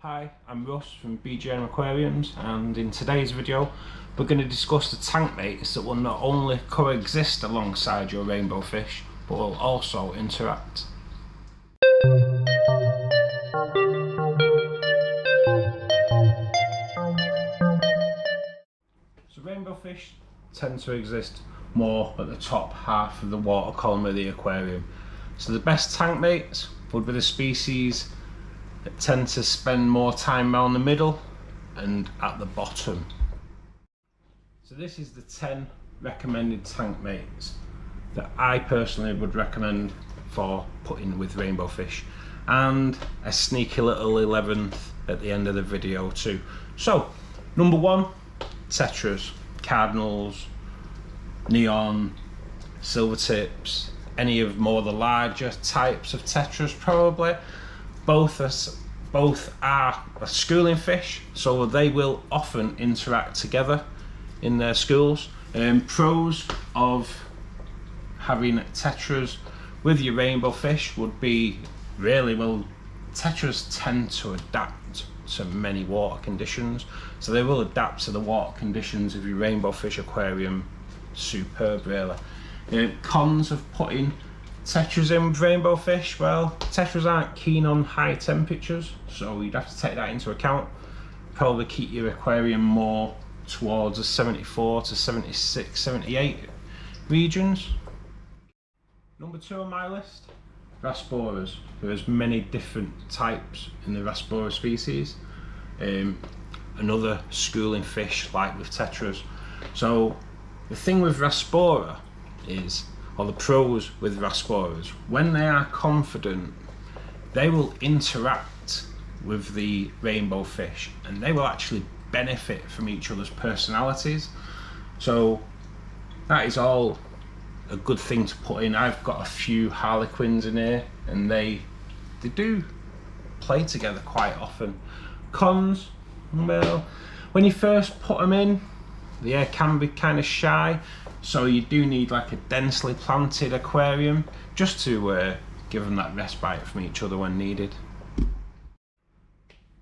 Hi, I'm Russ from BGM Aquariums, and in today's video we're going to discuss the tank mates that will not only coexist alongside your rainbow fish but will also interact. So rainbow fish tend to exist more at the top half of the water column of the aquarium. So the best tank mates would be the species that tend to spend more time around the middle and at the bottom. So this is the 10 recommended tank mates that I personally would recommend for putting with rainbow fish, and a sneaky little 11th at the end of the video too. So number 1, Tetras, cardinals, neon, silver tips, any of more the larger types of Tetras probably. Both are a schooling fish, so they will often interact together in their schools. Pros of having Tetras with your rainbow fish would be Tetras tend to adapt to many water conditions, so they will adapt to the water conditions of your rainbow fish aquarium. Superb, really. Cons of putting Tetras in with rainbow fish: well, Tetras aren't keen on high temperatures, so you'd have to take that into account. Probably keep your aquarium more towards the 74 to 76, 78 regions. Number 2 on my list, Rasboras. There's many different types in the Rasbora species. Another schooling fish like with Tetras. So the thing with Rasbora is, or the pros with Rasboras, when they are confident, they will interact with the rainbow fish and they will actually benefit from each other's personalities. So that is all a good thing to put in. I've got a few harlequins in here and they do play together quite often. Cons, well, when you first put them in, the air can be kind of shy, so you do need like a densely planted aquarium just to give them that respite from each other when needed.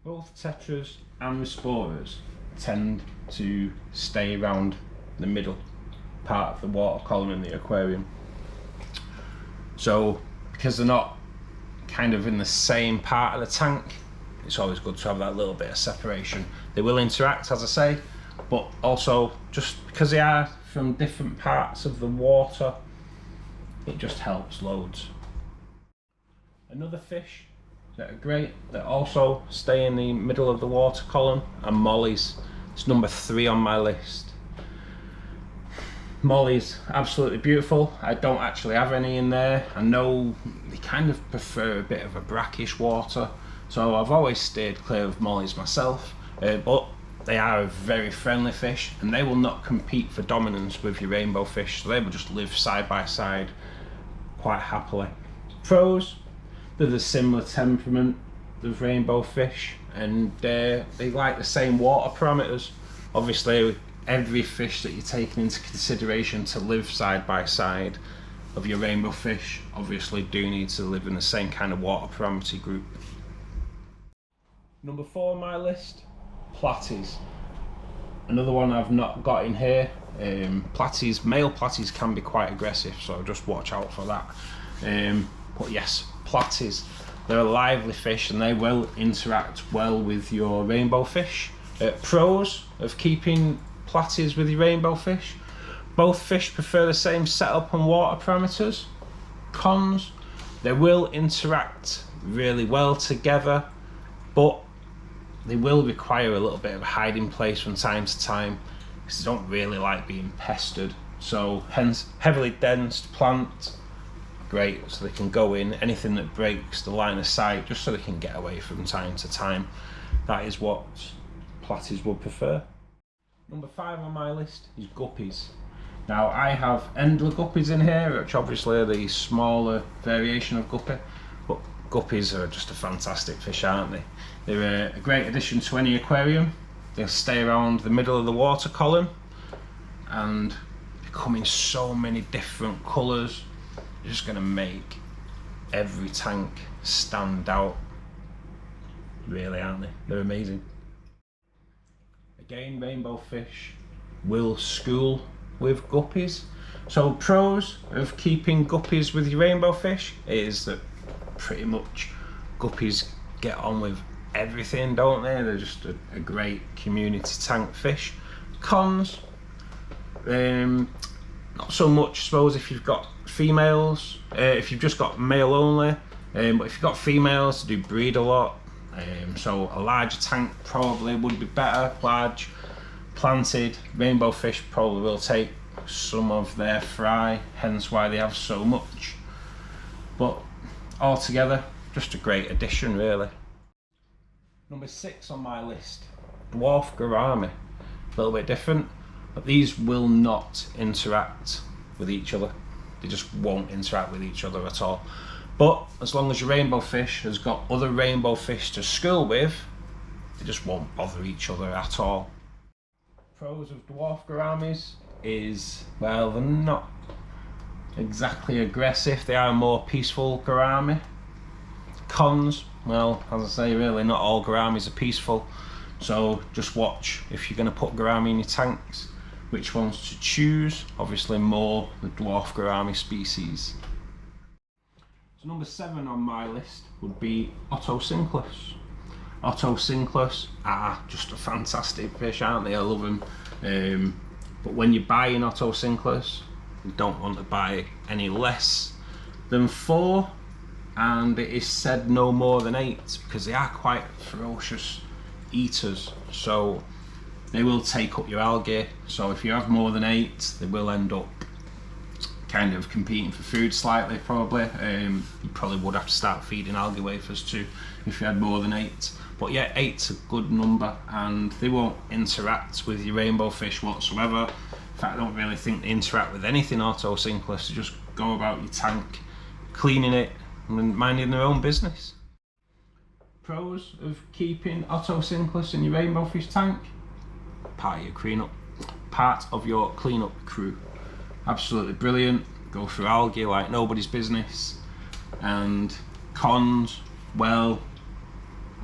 Both Tetras and Rasboras tend to stay around the middle part of the water column in the aquarium. So because they're not kind of in the same part of the tank, it's always good to have that little bit of separation. They will interact, as I say, but also just because they are from different parts of the water, it just helps loads. Another fish that are great that also stay in the middle of the water column are Mollies. It's number 3 on my list. Mollies, absolutely beautiful. I don't actually have any in there. I know they kind of prefer a bit of a brackish water, so I've always stayed clear of Mollies myself, but they are a very friendly fish and they will not compete for dominance with your rainbow fish, so they will just live side by side quite happily. Pros, they're the similar temperament of rainbow fish and they like the same water parameters. Obviously every fish that you're taking into consideration to live side by side of your rainbow fish obviously do need to live in the same kind of water parameter group. Number 4 on my list, Platies. Another one I've not got in here. Platies, male Platies can be quite aggressive, so just watch out for that. But yes, Platies, they're a lively fish and they will interact well with your rainbow fish. Pros of keeping Platies with your rainbow fish: both fish prefer the same setup and water parameters. Cons, they will interact really well together, but they will require a little bit of a hiding place from time to time because they don't really like being pestered. So hence heavily densed plant, great, so they can go in anything that breaks the line of sight just so they can get away from time to time. That is what Platies would prefer. Number 5 on my list is Guppies. Now I have Endler Guppies in here, which obviously are the smaller variation of guppy, but Guppies are just a fantastic fish, aren't they? They're a great addition to any aquarium. They'll stay around the middle of the water column and they come in so many different colours. They're just going to make every tank stand out really, aren't they? They're amazing. Again, rainbow fish will school with guppies. So pros of keeping guppies with your rainbow fish is that pretty much guppies get on with everything, don't they? They're just a great community tank fish. Cons, not so much, I suppose, if you've got females, if you've just got male only, but if you've got females, they do breed a lot. So a larger tank probably would be better, large, planted. Rainbow fish probably will take some of their fry, hence why they have so much. But altogether, just a great addition, really. Number 6 on my list, Dwarf gourami. A little bit different, but these will not interact with each other. They just won't interact with each other at all. But as long as your rainbow fish has got other rainbow fish to school with, they just won't bother each other at all. Pros of dwarf gouramis is, well, they're not exactly aggressive, they are a more peaceful gourami. Cons, well, as I say, really not all gouramis are peaceful, so just watch if you're going to put gourami in your tanks which ones to choose. Obviously more the dwarf gourami species. So number 7 on my list would be Otocinclus. Otocinclus are just a fantastic fish, aren't they? I love them. But when you're buying Otocinclus, you don't want to buy any less than 4, and it is said no more than 8, because they are quite ferocious eaters. So they will take up your algae. So if you have more than 8, they will end up kind of competing for food slightly, probably. You probably would have to start feeding algae wafers too if you had more than 8. But yeah, 8's a good number, and they won't interact with your rainbow fish whatsoever. In fact, I don't really think they interact with anything Otocinclus. They just go about your tank, cleaning it and minding their own business. Pros of keeping Otocinclus in your rainbow fish tank: part of your cleanup crew. Absolutely brilliant, go through algae like nobody's business. And cons, well,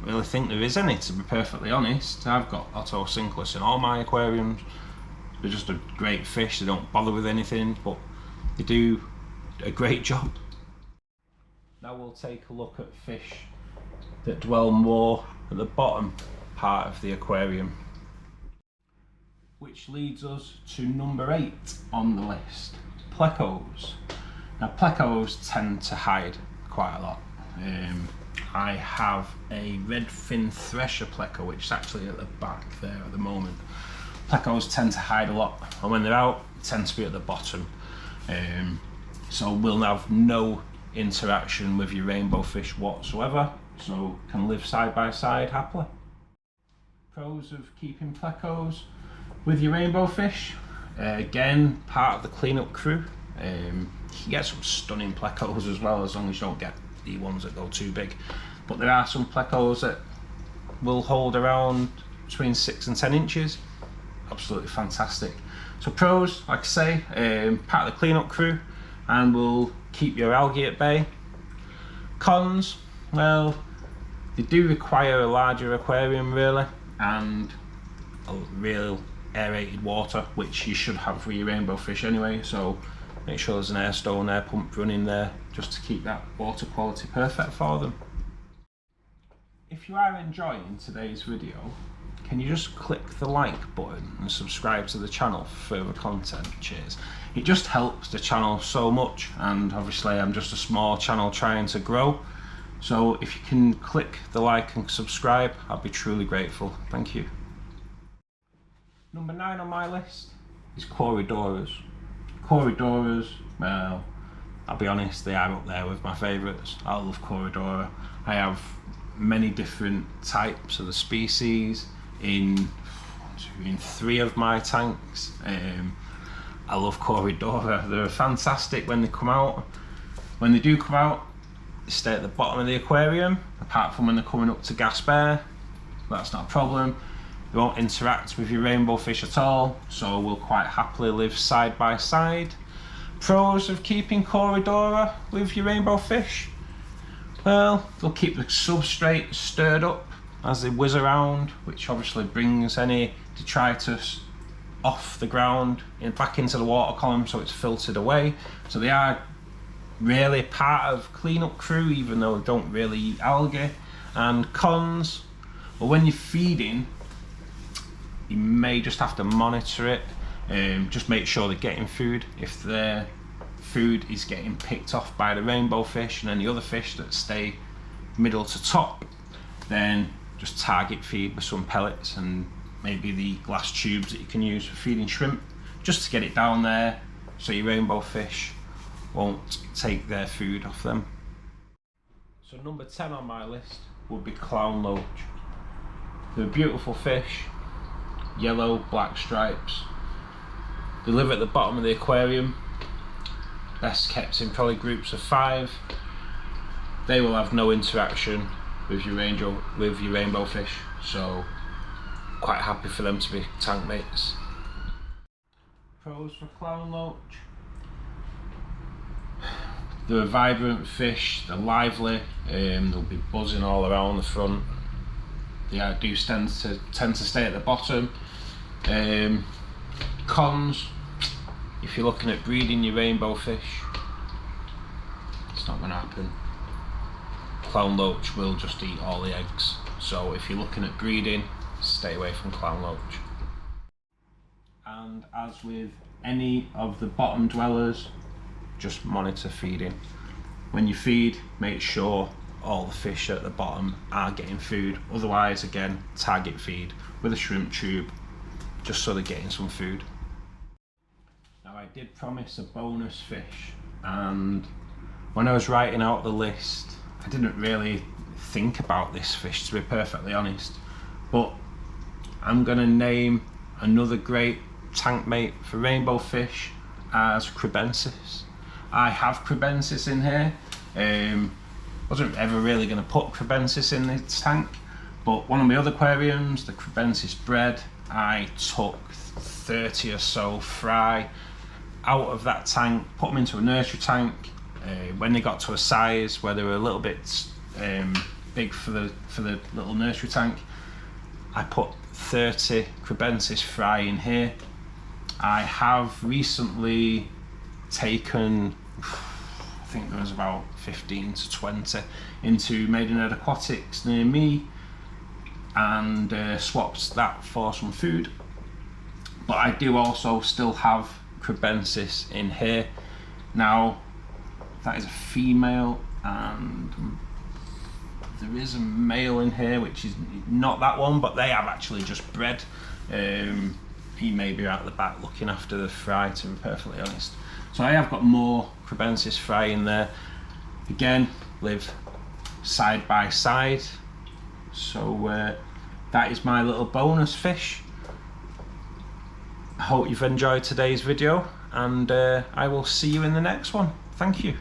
I really think there is any, to be perfectly honest. I've got Otocinclus in all my aquariums. They're just a great fish, they don't bother with anything, but they do a great job. Now we'll take a look at fish that dwell more at the bottom part of the aquarium, which leads us to number 8 on the list, Plecos. Now Plecos tend to hide quite a lot. I have a redfin thresher pleco, which is actually at the back there at the moment. Plecos tend to hide a lot, and when they're out, they tend to be at the bottom. So we'll have no interaction with your rainbow fish whatsoever, so can live side by side happily. Pros of keeping Plecos with your rainbow fish, again, part of the cleanup crew. You can get some stunning Plecos as well, as long as you don't get the ones that go too big. But there are some Plecos that will hold around between 6 and 10 inches. Absolutely fantastic. So pros, like I say, part of the cleanup crew and will keep your algae at bay. Cons, well, they do require a larger aquarium really, and a real aerated water, which you should have for your rainbow fish anyway, so make sure there's an air stone, air pump running there just to keep that water quality perfect for them. If you are enjoying today's video, can you just click the like button and subscribe to the channel for further content? Cheers. It just helps the channel so much, and obviously I'm just a small channel trying to grow, so if you can click the like and subscribe, I'd be truly grateful. Thank you. Number 9 on my list is Corydoras. Corydoras, well, I'll be honest, they are up there with my favourites. I love Corydora. I have many different types of the species in 3 of my tanks. I love Corydora. They're fantastic when they come out. When they do come out, they stay at the bottom of the aquarium, apart from when they're coming up to gasp air. That's not a problem. They won't interact with your rainbow fish at all, so we'll quite happily live side by side. Pros of keeping Corydora with your rainbow fish? Well, they'll keep the substrate stirred up as they whiz around, which obviously brings any detritus off the ground and back into the water column, so it's filtered away. So they are really part of cleanup crew, even though they don't really eat algae. And cons, well, when you're feeding, you may just have to monitor it. Just make sure they're getting food. If their food is getting picked off by the rainbow fish and any other fish that stay middle to top, then just target feed with some pellets and maybe the glass tubes that you can use for feeding shrimp, just to get it down there so your rainbow fish won't take their food off them. So number 10 on my list would be clown loach. They're a beautiful fish, yellow, black stripes. They live at the bottom of the aquarium, best kept in probably groups of 5. They will have no interaction with your rainbow fish, so quite happy for them to be tank mates. Pros for clown loach: they're a vibrant fish, they're lively, they'll be buzzing all around the front. They do tend to stay at the bottom. Cons: if you're looking at breeding your rainbow fish, it's not going to happen. Clown loach will just eat all the eggs, so if you're looking at breeding, stay away from clown loach. And as with any of the bottom dwellers, just monitor feeding. When you feed, make sure all the fish at the bottom are getting food. Otherwise, again, target feed with a shrimp tube, just so they're getting some food. Now, I did promise a bonus fish, and when I was writing out the list, I didn't really think about this fish, to be perfectly honest, but I'm going to name another great tank mate for rainbow fish as Crebensis. I have Crebensis in here. Wasn't ever really going to put Crebensis in this tank, but one of my other aquariums, the Crebensis bred, I took 30 or so fry out of that tank, put them into a nursery tank. When they got to a size where they were a little bit big for the little nursery tank, I put 30 Crebensis fry in here. I have recently taken, I think there was about 15 to 20 into Maidenhead Aquatics near me, and swapped that for some food. But I do also still have Crebensis in here. Now, that is a female, and there is a male in here, which is not that one, but they have actually just bred. He may be out the back looking after the fry, to be perfectly honest. So I have got more Crebensis fry in there. Again, live side by side. So that is my little bonus fish. I hope you've enjoyed today's video, and I will see you in the next one. Thank you.